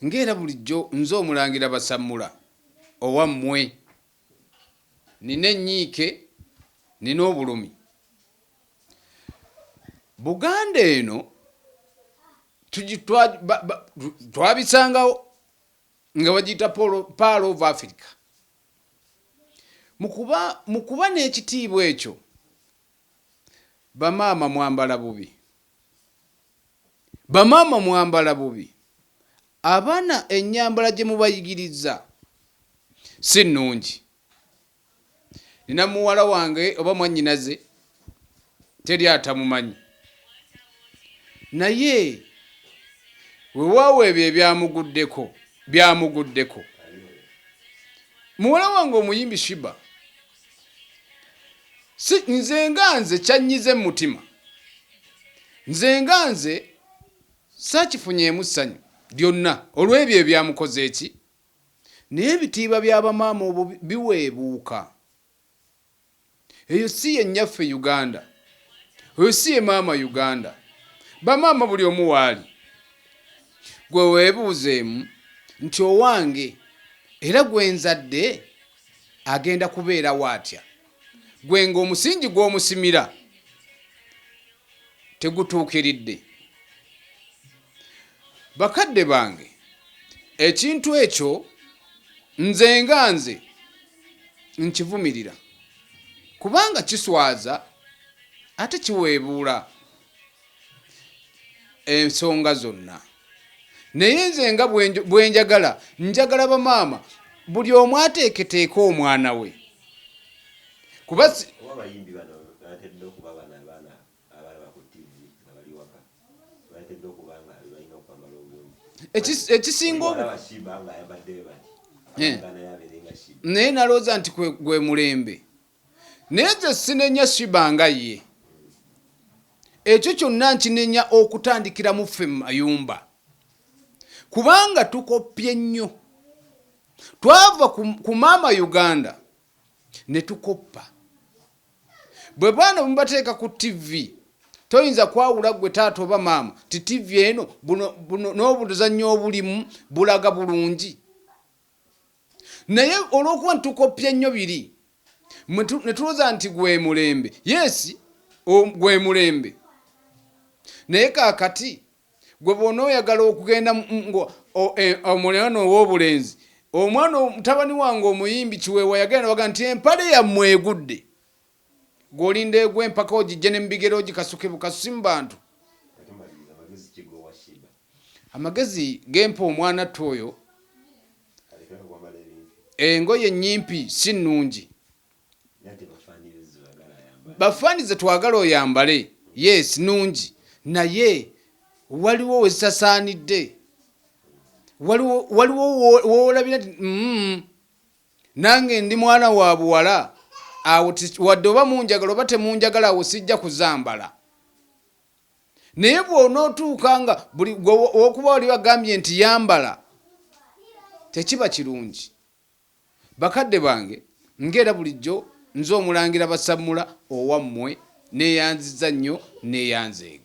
ngera bulijjo nzo omulangira Basamula owammwe nina ennyiike nina obulumi. Buganda eno twabisangawo nga bagiyita Pearl of Africa. Mukuba n'ekitiibwa ekyo bamaama mwambala bubi, bamaama mwambala bubi. Abaana ennyambala gye mubayigiriza si nnungi. Nina muwala wange oba mwannyinaze teri atamumanyi, naye weewaawo ebyo byamuguddeko. Muwala wange omuyimbi Sheebah, nze nganze kyanyize mu mutima, nze nganze saakifunyeemu ssanyu byonna olw'ebyo ebyamukoze eki, naye ebitiibwa by'abamaama obwo biweebuuka. Eyo si ye nnyaffe Uganda, eyo si ye maama Uganda. Bamaama buli omu waali gwe weebuuzeemu nti owange era gwe nzadde agenda kubeerawo atya, gwe ng'omusingi gw'omusimira tegutuukiridde. Bakadde bange, ekintu ekyo nze nganze nkivumirira kubanga kiswaza ate kiweebuula ensonga zonna. Naye nze nga bwe njagala bamaama buli omu ateeketeeka omwana we. Kuba ekisinga naye nalowooza nti gwe mulembe, naye nze sinenya Sheebah nga ye. Ekyo kyonna nkinenya okutandikira mu ffe mu mayumba, kubanga tukoppye nnyo. Twava ku maama Uganda ne tukoppa. Bwe baana mubateeka ku TV toyinza kwawula gwe taata oba maama ti TV eno n'obuzannyo obulimu bulaga bulungi. Naye olw'okuba ntukoppye nnyo biri ne tulowooza nti gwe mulembe. Yes, gwe mulembe, naye kaakati gwe bw'ona oyagala okugenda omwana ow'obulenzi, omwana mutabani wange omuyimbi Kiweewa yagenda baga nti empale yammwe egudde, gw'olinda egwe empaka ogijje ne mu bigere ogikasuke bukasusi mu bantu. Amagezi gempa omwana toyo, engoye ennyimpi si nnungi. Bafaanize twagala oyambale, yes nnungi, naye waliwo we zisasaanidde, waliwo woolabira nti nange ndi mwana wa buwala awo wadde oba munjagala oba temunjagala awo sijja kuzambala. Naye bw'onootuuka nga buli okuba oli bagambye nti yambala tekiba kirungi. Bakadde bange, ngera bulijjo nze omulangira Basamula owammwe, neeyanziza nnyo neeyanzeege.